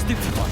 Stupefy.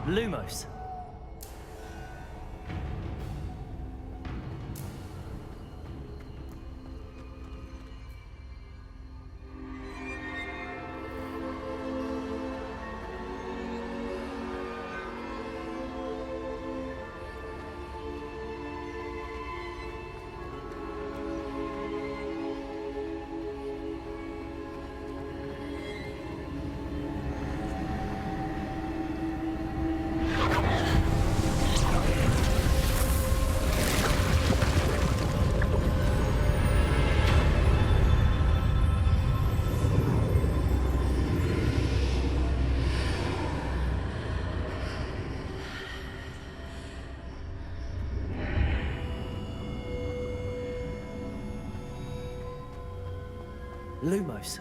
Lumos. Lumos.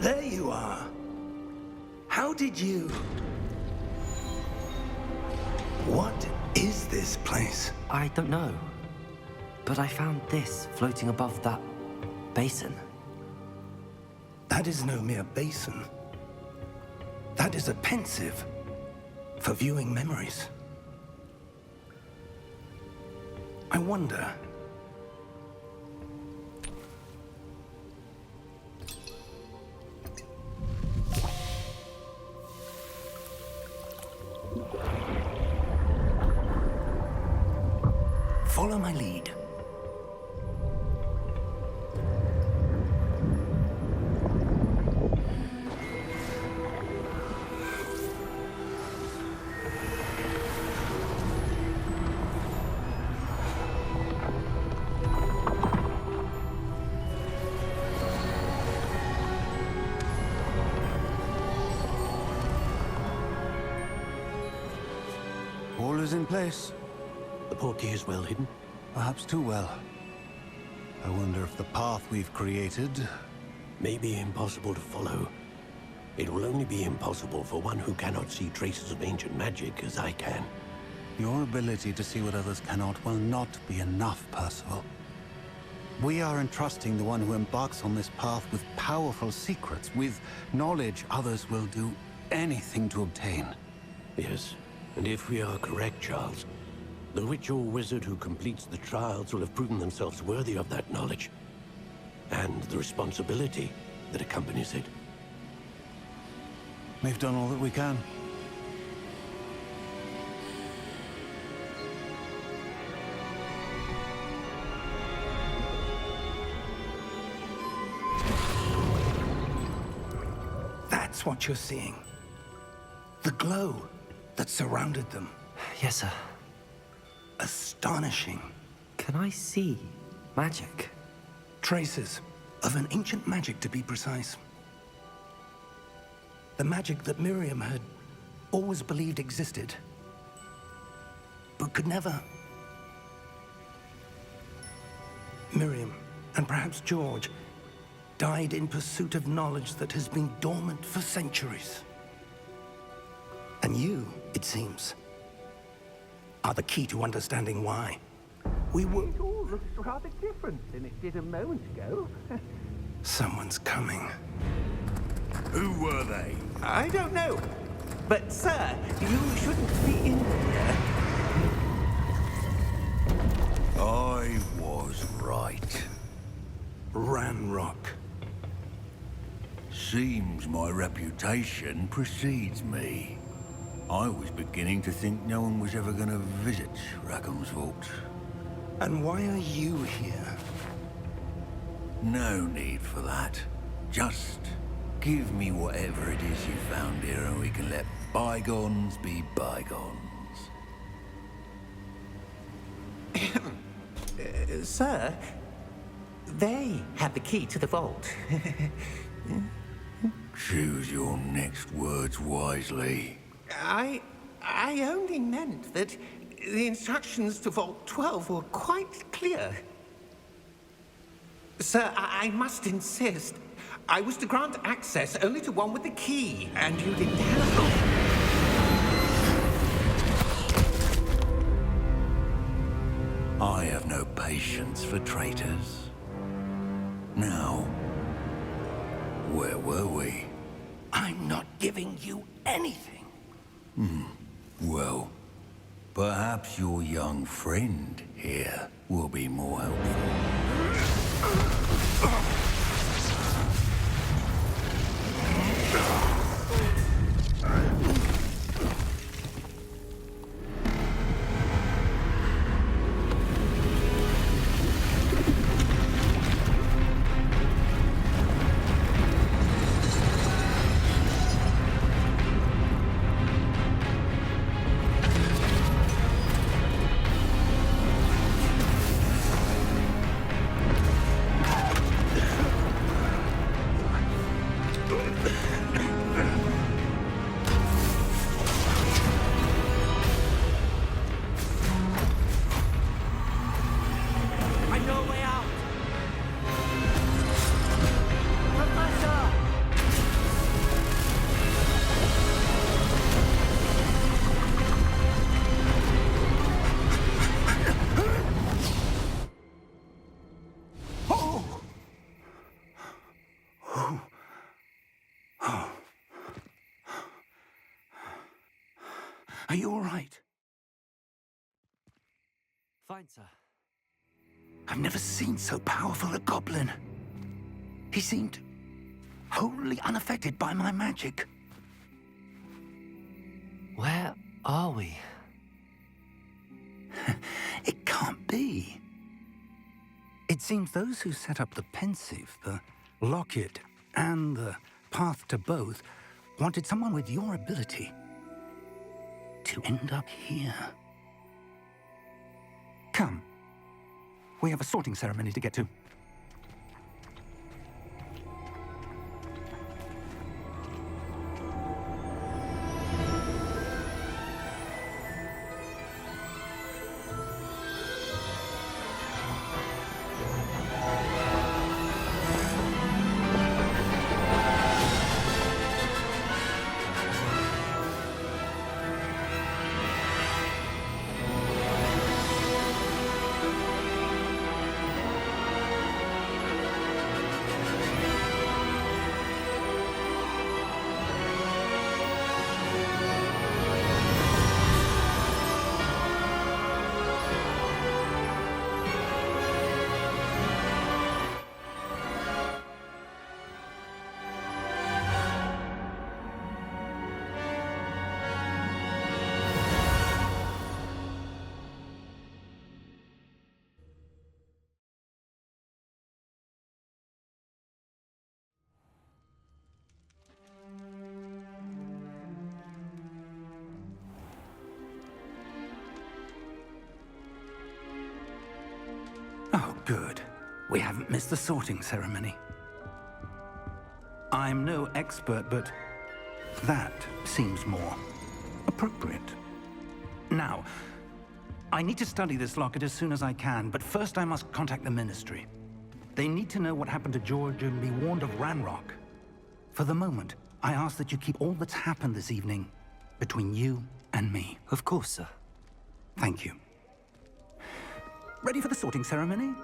There you are. How did you... What is this place? I don't know. But I found this floating above that basin. That is no mere basin. That is a pensive for viewing memories. I wonder... Follow my lead. All is in place. The portkey is well hidden. Perhaps too well. I wonder if the path we've created... May be impossible to follow. It will only be impossible for one who cannot see traces of ancient magic as I can. Your ability to see what others cannot will not be enough, Percival. We are entrusting the one who embarks on this path with powerful secrets, with knowledge others will do anything to obtain. Yes, and if we are correct, Charles, the witch or wizard who completes the trials will have proven themselves worthy of that knowledge, and the responsibility that accompanies it. We've done all that we can. That's what you're seeing. The glow that surrounded them. Yes, sir. Astonishing. Can I see magic? Traces of an ancient magic, to be precise. The magic that Miriam had always believed existed, but could never. Miriam, and perhaps George, died in pursuit of knowledge that has been dormant for centuries. And you, it seems, are the key to understanding why. We were... It all looks rather different than it did a moment ago. Someone's coming. Who were they? I don't know. But, sir, you shouldn't be in here. I was right. Ranrock. Seems my reputation precedes me. I was beginning to think no one was ever going to visit Rackham's vault. And why are you here? No need for that. Just give me whatever it is you found here and we can let bygones be bygones. Sir, they have the key to the vault. Choose your next words wisely. I only meant that the instructions to Vault 12 were quite clear. Sir, I must insist. I was to grant access only to one with the key, and you didn't have... I have no patience for traitors. Now, where were we? I'm not giving you anything. Well, perhaps your young friend here will be more helpful. I know a way out! Professor! Are you all right? Fine, sir. I've never seen so powerful a goblin. He seemed wholly unaffected by my magic. Where are we? It can't be. It seems those who set up the pensive, the locket, and the path to both wanted someone with your ability to end up here. Come. We have a sorting ceremony to get to. Oh, good. We haven't missed the sorting ceremony. I'm no expert, but that seems more appropriate. Now, I need to study this locket as soon as I can, but first I must contact the Ministry. They need to know what happened to George and be warned of Ranrock. For the moment, I ask that you keep all that's happened this evening between you and me. Of course, sir. Thank you. Ready for the sorting ceremony?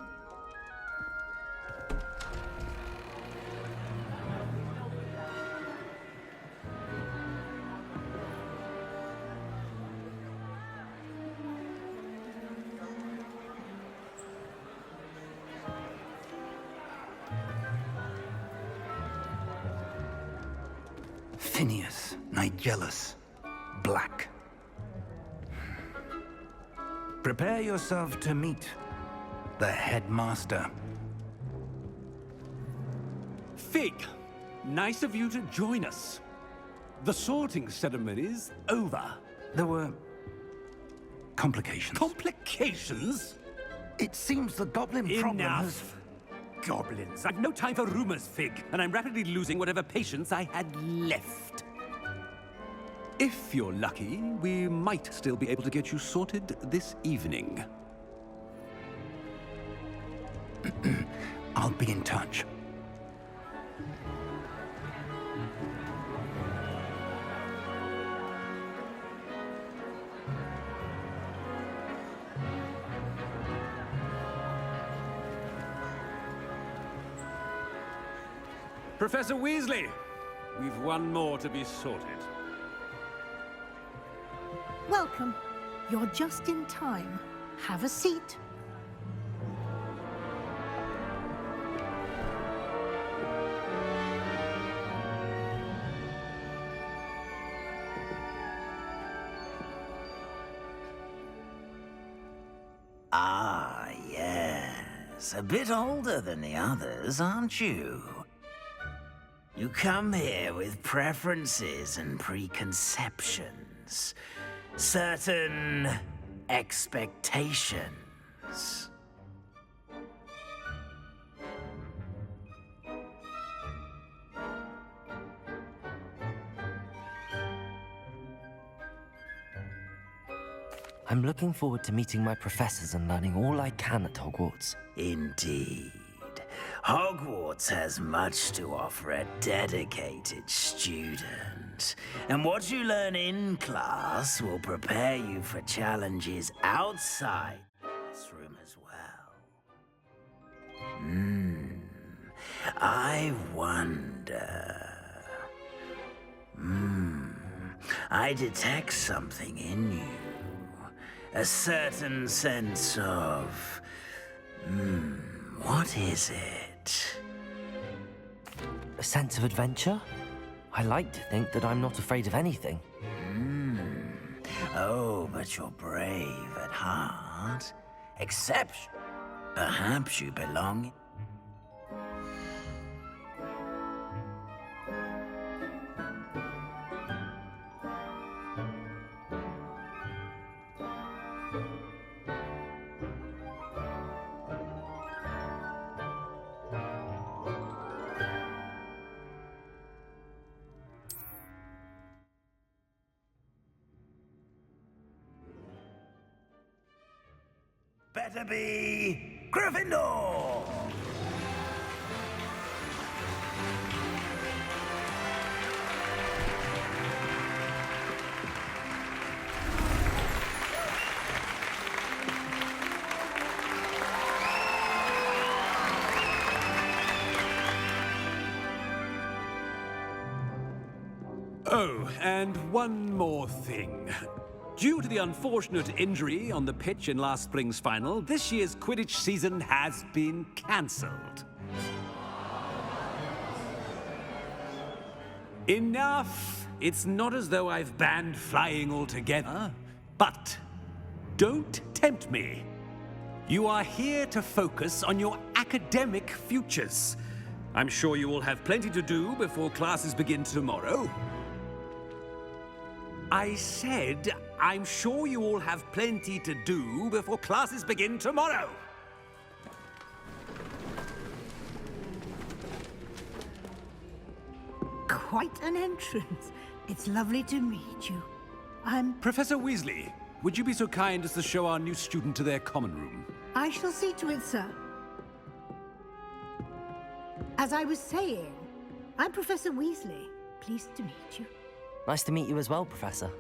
Phineas, Nigellus, Black. Prepare yourself to meet the headmaster. Fig, nice of you to join us. The sorting ceremony's over. There were complications. Complications? It seems the goblin problem has... Enough! Goblins. I've no time for rumors, Fig, and I'm rapidly losing whatever patience I had left. If you're lucky, we might still be able to get you sorted this evening. I'll be in touch. Professor Weasley, we've one more to be sorted. Welcome. You're just in time. Have a seat. Ah, yes. A bit older than the others, aren't you? You come here with preferences and preconceptions. Certain expectations. I'm looking forward to meeting my professors and learning all I can at Hogwarts. Indeed. Hogwarts has much to offer a dedicated student. And what you learn in class will prepare you for challenges outside the classroom as well. I wonder... I detect something in you. A certain sense of... what is it? A sense of adventure? I like to think that I'm not afraid of anything. Oh, but you're brave at heart. Exception. Perhaps you belong... Better be Gryffindor! Oh, and one more thing. Due to the unfortunate injury on the pitch in last spring's final, this year's Quidditch season has been cancelled. Enough! It's not as though I've banned flying altogether, but don't tempt me. You are here to focus on your academic futures. I'm sure you will have plenty to do before classes begin tomorrow. I said, I'm sure you all have plenty to do before classes begin tomorrow. Quite an entrance. It's lovely to meet you. Professor Weasley, would you be so kind as to show our new student to their common room? I shall see to it, sir. As I was saying, I'm Professor Weasley. Pleased to meet you. Nice to meet you as well, Professor.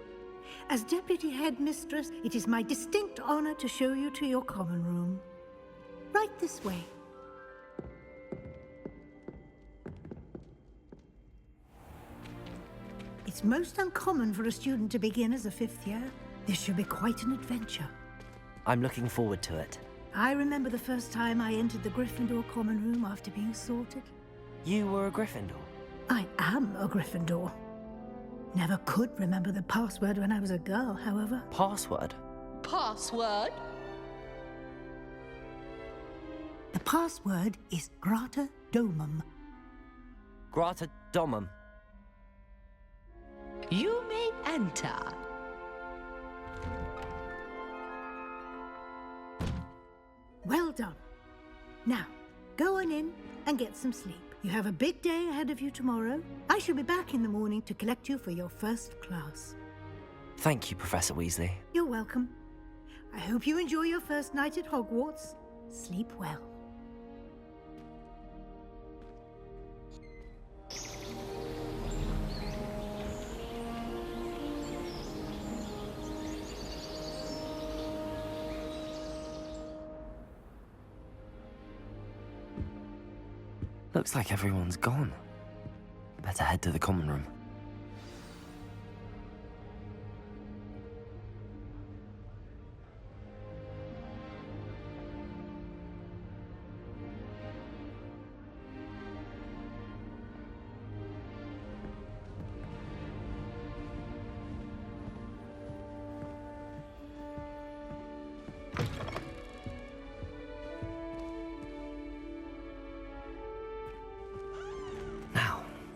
As Deputy Headmistress, it is my distinct honor to show you to your common room. Right this way. It's most uncommon for a student to begin as a 5th year. This should be quite an adventure. I'm looking forward to it. I remember the first time I entered the Gryffindor common room after being sorted. You were a Gryffindor? I am a Gryffindor. Never could remember the password when I was a girl, however. Password? Password? The password is Grata Domum. Grata Domum. You may enter. Well done. Now, go on in and get some sleep. You have a big day ahead of you tomorrow. I shall be back in the morning to collect you for your first class. Thank you, Professor Weasley. You're welcome. I hope you enjoy your first night at Hogwarts. Sleep well. Looks like everyone's gone. Better head to the common room.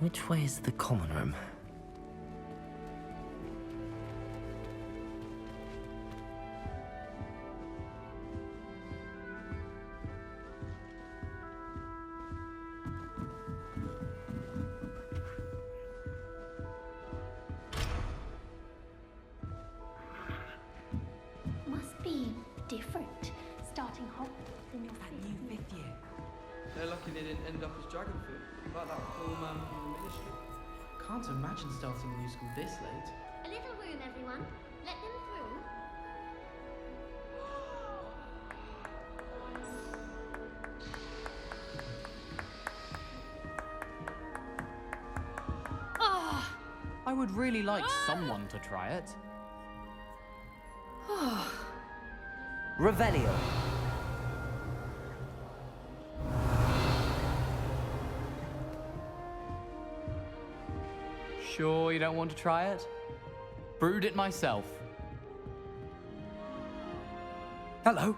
Which way is the common room? Must be different, starting Hogwarts in your new 5th year. They're lucky they didn't end up as Dragonfoot, like that poor man from the Ministry. Can't imagine starting a new school this late. A little room, everyone. Let them through. I would really like someone to try it. Revelio. Sure you don't want to try it? Brewed it myself. Hello,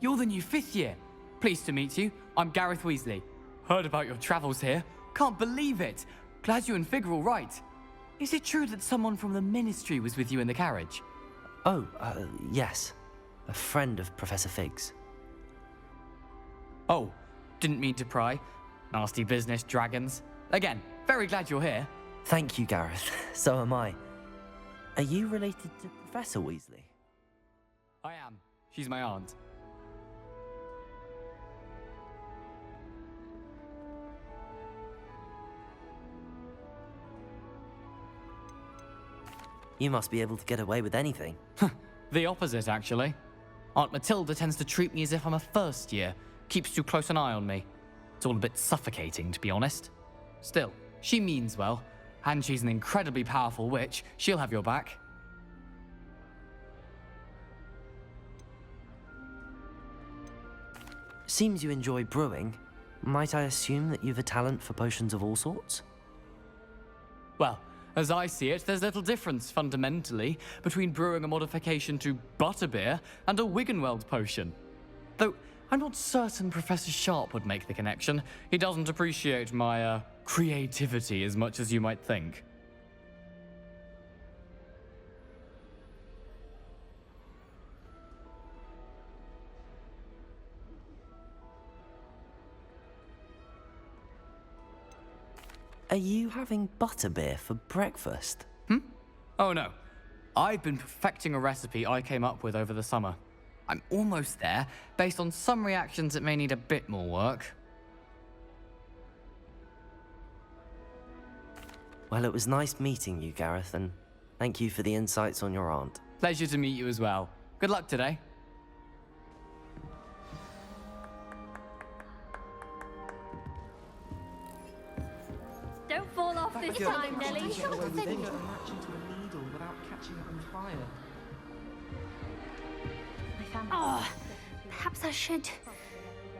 you're the new 5th year. Pleased to meet you. I'm Gareth Weasley. Heard about your travels here. Can't believe it. Glad you and Fig are all right. Is it true that someone from the Ministry was with you in the carriage? Oh, yes. A friend of Professor Fig's. Oh, didn't mean to pry. Nasty business, dragons. Again, very glad you're here. Thank you, Gareth. So am I. Are you related to Professor Weasley? I am. She's my aunt. You must be able to get away with anything. The opposite, actually. Aunt Matilda tends to treat me as if I'm a 1st year. Keeps too close an eye on me. It's all a bit suffocating, to be honest. Still, she means well. And she's an incredibly powerful witch. She'll have your back. Seems you enjoy brewing. Might I assume that you've a talent for potions of all sorts? Well, as I see it, there's little difference, fundamentally, between brewing a modification to butterbeer and a Wiggenweld potion. Though, I'm not certain Professor Sharp would make the connection. He doesn't appreciate my, creativity as much as you might think. Are you having butterbeer for breakfast? Oh no. I've been perfecting a recipe I came up with over the summer. I'm almost there. Based on some reactions, it may need a bit more work. Well, it was nice meeting you, Gareth, and Thank you for the insights on your aunt. Pleasure to meet you as well. Good luck today. Don't fall off this time, Nelly. They get away with it. A match into a needle without catching it on fire. Oh, perhaps I should.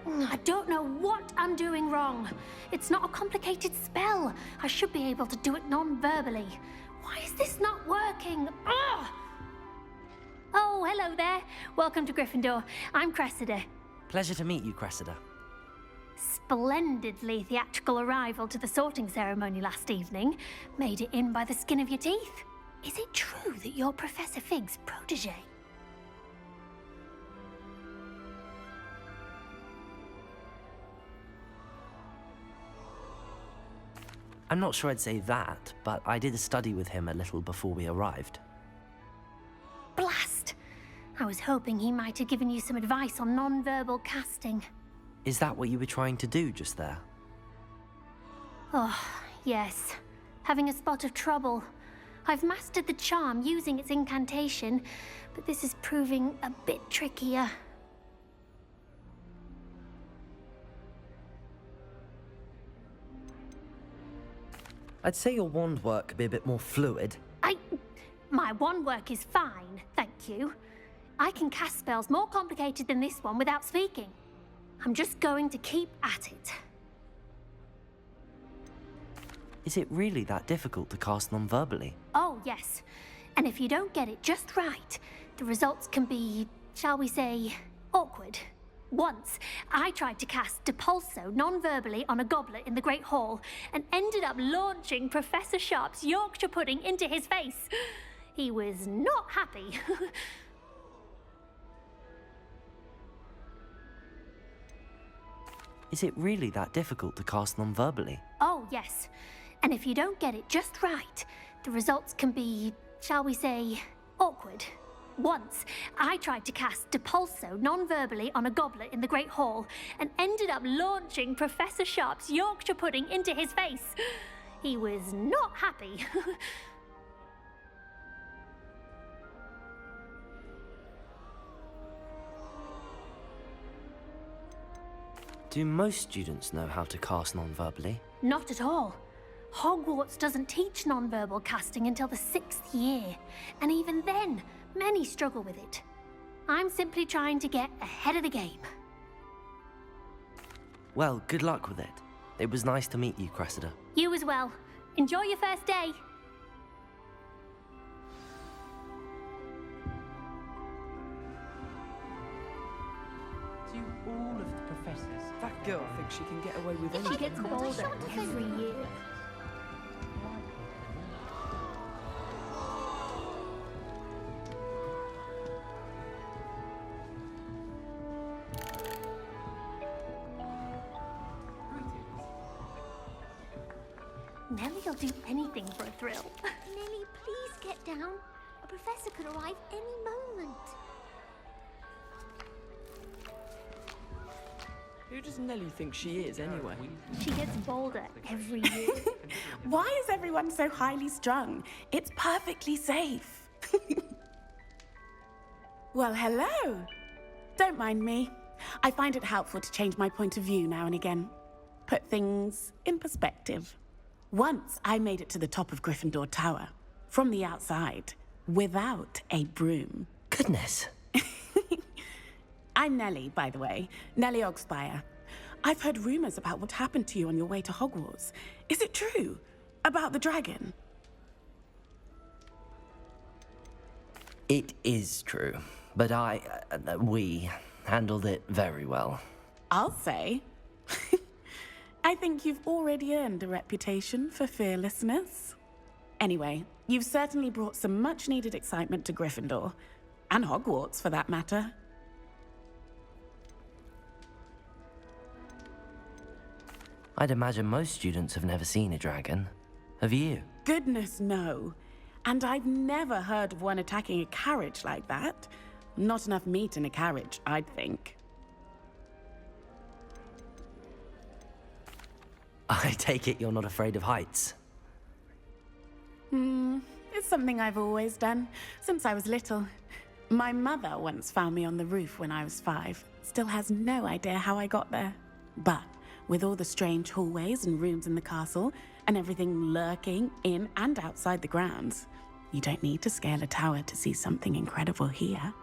I don't know what I'm doing wrong. It's not a complicated spell. I should be able to do it non-verbally. Why is this not working? Ugh! Oh, hello there. Welcome to Gryffindor. I'm Cressida. Pleasure to meet you, Cressida. Splendidly theatrical arrival to the sorting ceremony last evening. Made it in by the skin of your teeth. Is it true that you're Professor Fig's protege? I'm not sure I'd say that, but I did study with him a little before we arrived. Blast! I was hoping he might have given you some advice on non-verbal casting. Is that what you were trying to do just there? Oh, yes. Having a spot of trouble. I've mastered the charm using its incantation, but this is proving a bit trickier. I'd say your wand work could be a bit more fluid. My wand work is fine, thank you. I can cast spells more complicated than this one without speaking. I'm just going to keep at it. Is it really that difficult to cast non-verbally? Oh, yes. And if you don't get it just right, the results can be, shall we say, awkward. Once, I tried to cast Depulso non-verbally on a goblet in the Great Hall and ended up launching Professor Sharp's Yorkshire pudding into his face. He was not happy. Is it really that difficult to cast non-verbally? Oh, yes. And if you don't get it just right, the results can be, shall we say, awkward. Once, I tried to cast Depulso non-verbally on a goblet in the Great Hall and ended up launching Professor Sharp's Yorkshire pudding into his face. He was not happy. Do most students know how to cast non-verbally? Not at all. Hogwarts doesn't teach non-verbal casting until the 6th year, and even then, many struggle with it. I'm simply trying to get ahead of the game. Well, good luck with it. It was nice to meet you, Cressida. You as well. Enjoy your first day. Do all of the professors? That girl thinks she can get away with She anything. gets bolder every year. Nelly'll do anything for a thrill. Nelly, please get down. A professor could arrive any moment. Who does Nelly think she is, anyway? She gets bolder every year. Why is everyone so highly strung? It's perfectly safe. Well, hello. Don't mind me. I find it helpful to change my point of view now and again. Put things in perspective. Once I made it to the top of Gryffindor Tower, from the outside, without a broom. Goodness. I'm Nelly, by the way. Nelly Ogspire. I've heard rumors about what happened to you on your way to Hogwarts. Is it true? About the dragon? It is true, but we handled it very well. I'll say. I think you've already earned a reputation for fearlessness. Anyway, you've certainly brought some much-needed excitement to Gryffindor. And Hogwarts, for that matter. I'd imagine most students have never seen a dragon. Have you? Goodness, no. And I've never heard of one attacking a carriage like that. Not enough meat in a carriage, I'd think. I take it you're not afraid of heights. It's something I've always done, since I was little. My mother once found me on the roof when I was 5. Still has no idea how I got there. But with all the strange hallways and rooms in the castle, and everything lurking in and outside the grounds, you don't need to scale a tower to see something incredible here.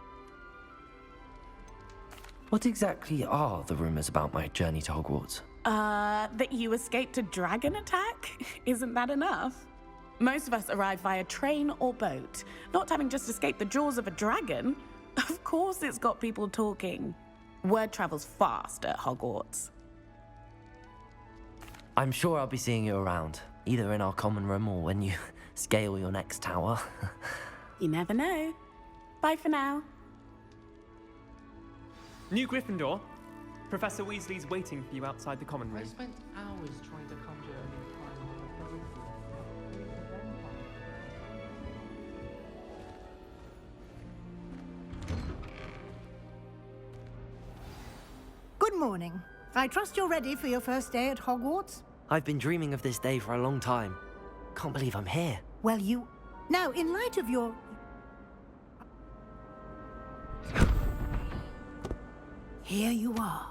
What exactly are the rumors about my journey to Hogwarts? That you escaped a dragon attack? Isn't that enough? Most of us arrive via train or boat, not having just escaped the jaws of a dragon. Of course it's got people talking. Word travels fast at Hogwarts. I'm sure I'll be seeing you around, either in our common room or when you scale your next tower. You never know. Bye for now. New Gryffindor. Professor Weasley's waiting for you outside the common I room. spent hours trying to conjure an Good morning. I trust you're ready for your first day at Hogwarts? I've been dreaming of this day for a long time. Can't believe I'm here. Well, Now, in light of your... Here you are.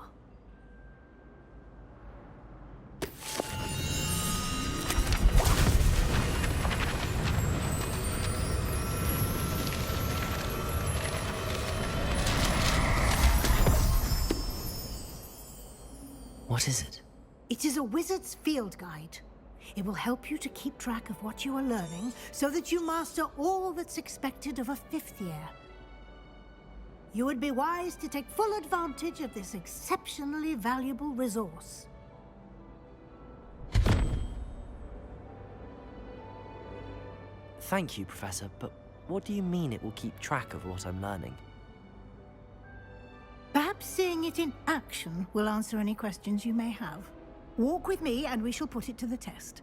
What is it? It is a wizard's field guide. It will help you to keep track of what you are learning so that you master all that's expected of a 5th year. You would be wise to take full advantage of this exceptionally valuable resource. Thank you, Professor, but what do you mean it will keep track of what I'm learning? Perhaps seeing it in action will answer any questions you may have. Walk with me and we shall put it to the test.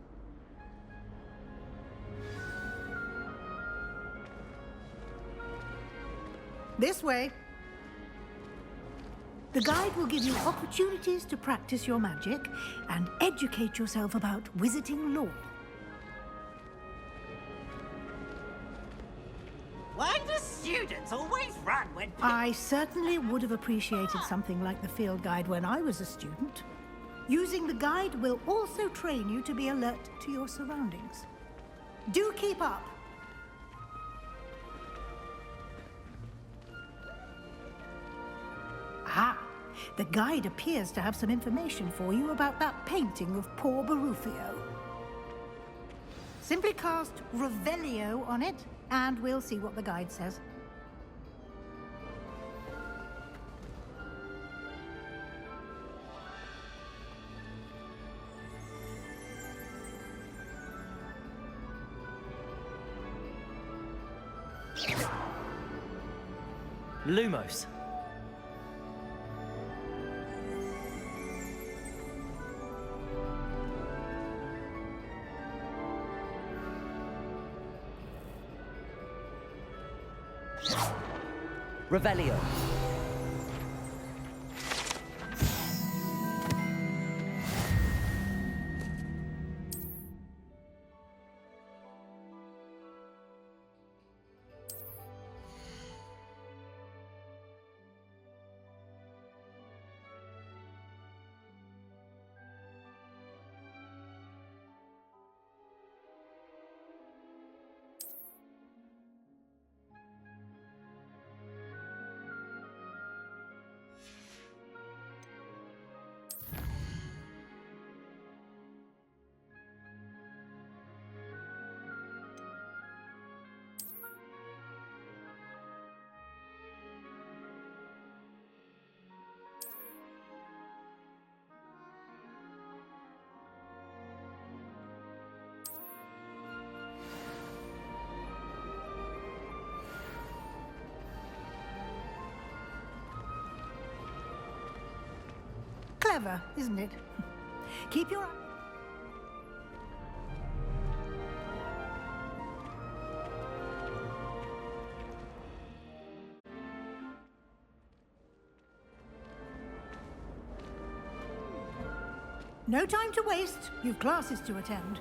This way. The guide will give you opportunities to practice your magic and educate yourself about wizarding lore. Why do students always run when... I certainly would have appreciated something like the field guide when I was a student. Using the guide will also train you to be alert to your surroundings. Do keep up! Ah, the guide appears to have some information for you about that painting of poor Barufio. Simply cast Revelio on it, and we'll see what the guide says. Lumos. Revelio. Clever, isn't it? Keep your... No time to waste. You've classes to attend.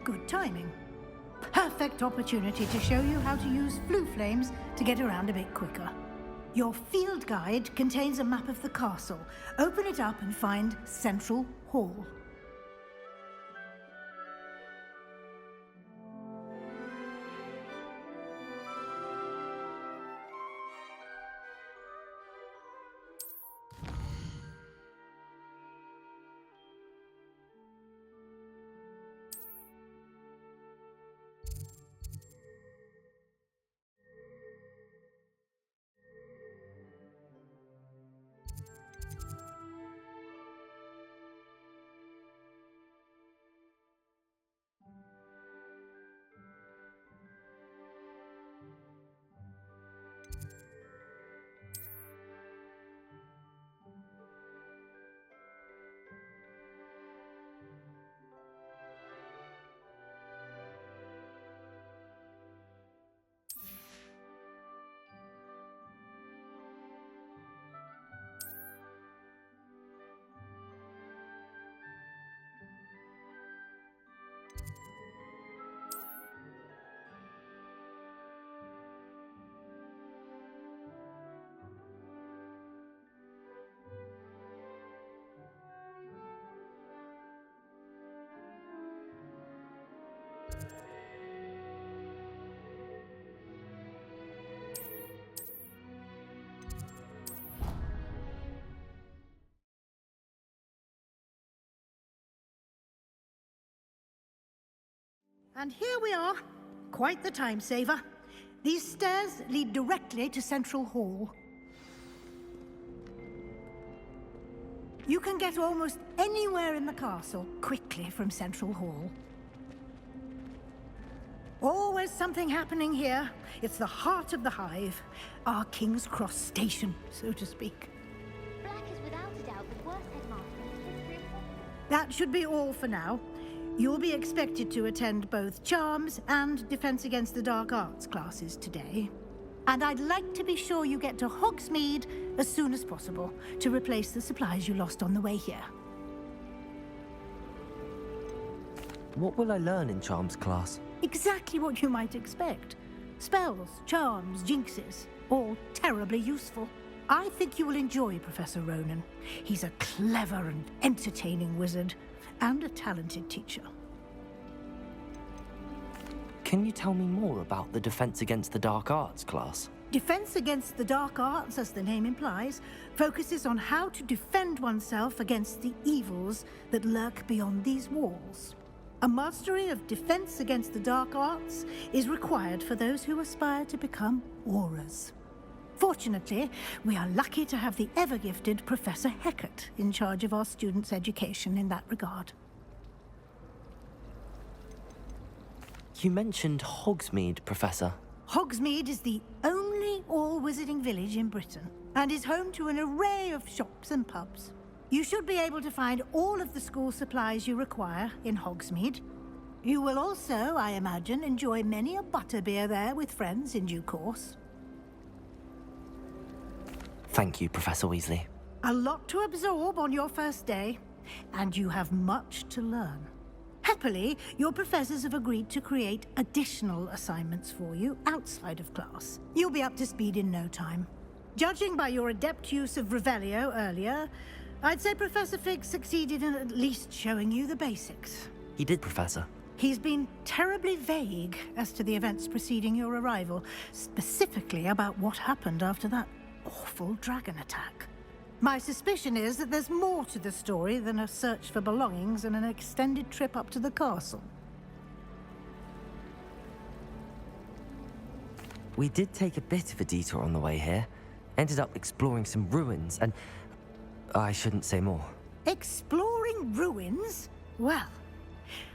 Good timing. Perfect opportunity to show you how to use flue flames to get around a bit quicker. Your field guide contains a map of the castle. Open it up and find Central Hall. And here we are. Quite the time saver. These stairs lead directly to Central Hall. You can get almost anywhere in the castle quickly from Central Hall. Always something happening here. It's the heart of the hive. Our King's Cross station, so to speak. Black is without a doubt the worst headmaster in the history of... That should be all for now. You'll be expected to attend both Charms and Defense Against the Dark Arts classes today. And I'd like to be sure you get to Hogsmeade as soon as possible to replace the supplies you lost on the way here. What will I learn in Charms class? Exactly what you might expect. Spells, charms, jinxes, all terribly useful. I think you will enjoy Professor Ronan. He's a clever and entertaining wizard, and a talented teacher. Can you tell me more about the Defense Against the Dark Arts class? Defense Against the Dark Arts, as the name implies, focuses on how to defend oneself against the evils that lurk beyond these walls. A mastery of Defense Against the Dark Arts is required for those who aspire to become Aurors. Fortunately, we are lucky to have the ever-gifted Professor Hecat in charge of our students' education in that regard. You mentioned Hogsmeade, Professor. Hogsmeade is the only all-wizarding village in Britain, and is home to an array of shops and pubs. You should be able to find all of the school supplies you require in Hogsmeade. You will also, I imagine, enjoy many a butterbeer there with friends in due course. Thank you, Professor Weasley. A lot to absorb on your first day, and you have much to learn. Happily, your professors have agreed to create additional assignments for you outside of class. You'll be up to speed in no time. Judging by your adept use of Revelio earlier, I'd say Professor Fig succeeded in at least showing you the basics. He did, Professor. He's been terribly vague as to the events preceding your arrival, specifically about what happened after that awful dragon attack. My suspicion is that there's more to the story than a search for belongings and an extended trip up to the castle. We did take a bit of a detour on the way here. Ended up exploring some ruins and... I shouldn't say more. Exploring ruins? Well,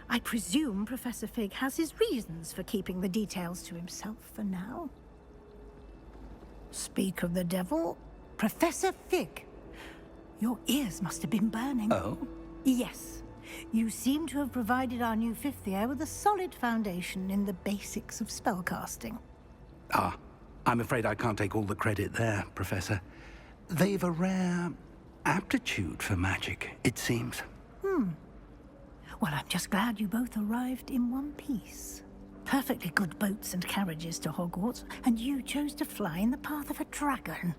I presume Professor Fig has his reasons for keeping the details to himself for now. Speak of the devil, Professor Fig. Your ears must have been burning. Oh? Yes. You seem to have provided our new fifth year with a solid foundation in the basics of spellcasting. Ah, I'm afraid I can't take all the credit there, Professor. They've a rare aptitude for magic, it seems. Well, I'm just glad you both arrived in one piece. Perfectly good boats and carriages to Hogwarts, and you chose to fly in the path of a dragon.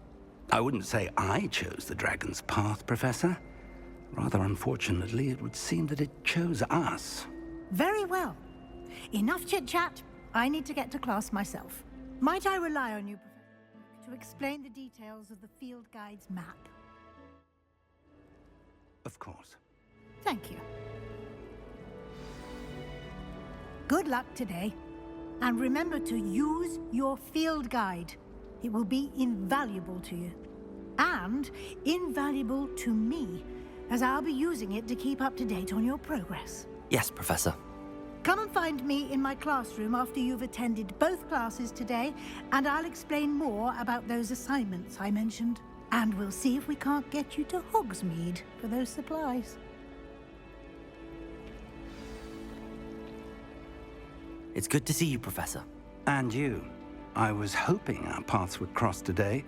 I wouldn't say I chose the dragon's path, Professor. Rather unfortunately, it would seem that it chose us. Very well. Enough chit-chat. I need to get to class myself. Might I rely on you, Professor, to explain the details of the field guide's map? Of course. Thank you. Good luck today. And remember to use your field guide. It will be invaluable to you. And invaluable to me, as I'll be using it to keep up to date on your progress. Yes, Professor. Come and find me in my classroom after you've attended both classes today, and I'll explain more about those assignments I mentioned. And we'll see if we can't get you to Hogsmeade for those supplies. It's good to see you, Professor. And you. I was hoping our paths would cross today,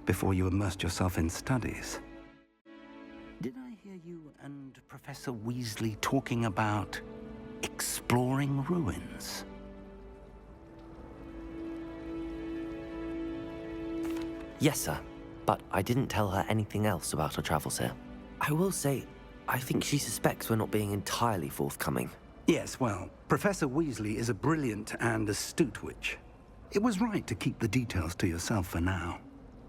before you immersed yourself in studies. Did I hear you and Professor Weasley talking about exploring ruins? Yes, sir. But I didn't tell her anything else about our travels here. I will say, I think she suspects we're not being entirely forthcoming. Yes, well, Professor Weasley is a brilliant and astute witch. It was right to keep the details to yourself for now.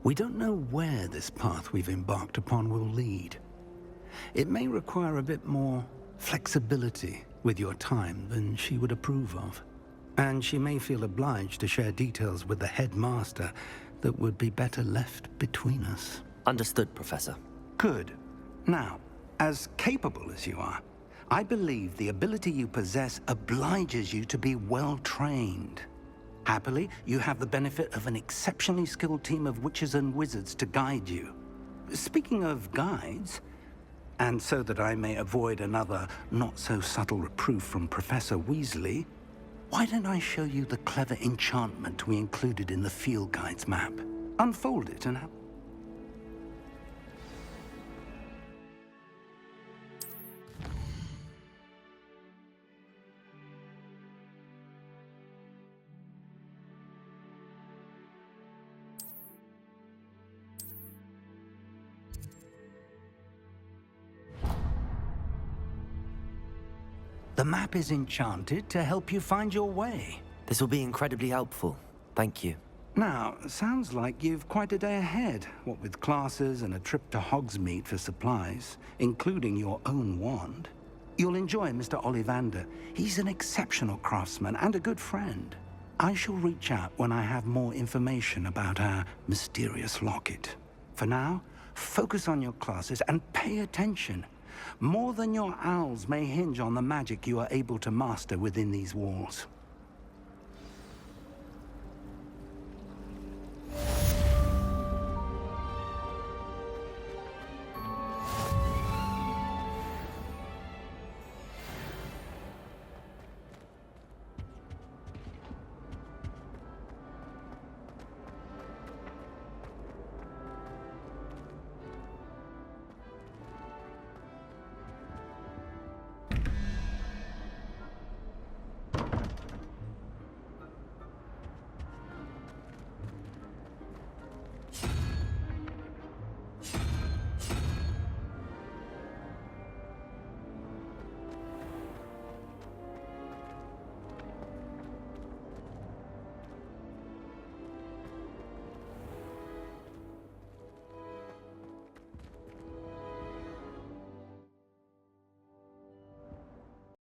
We don't know where this path we've embarked upon will lead. It may require a bit more flexibility with your time than she would approve of. And she may feel obliged to share details with the headmaster that would be better left between us. Understood, Professor. Good. Now, as capable as you are, I believe the ability you possess obliges you to be well-trained. Happily, you have the benefit of an exceptionally skilled team of witches and wizards to guide you. Speaking of guides, and so that I may avoid another not-so-subtle reproof from Professor Weasley, why don't I show you the clever enchantment we included in the field guide's map? Unfold it and... The map is enchanted to help you find your way. This will be incredibly helpful. Thank you. Now, sounds like you've quite a day ahead, what with classes and a trip to Hogsmeade for supplies, including your own wand. You'll enjoy Mr. Ollivander. He's an exceptional craftsman and a good friend. I shall reach out when I have more information about our mysterious locket. For now, focus on your classes and pay attention. More than your owls may hinge on the magic you are able to master within these walls.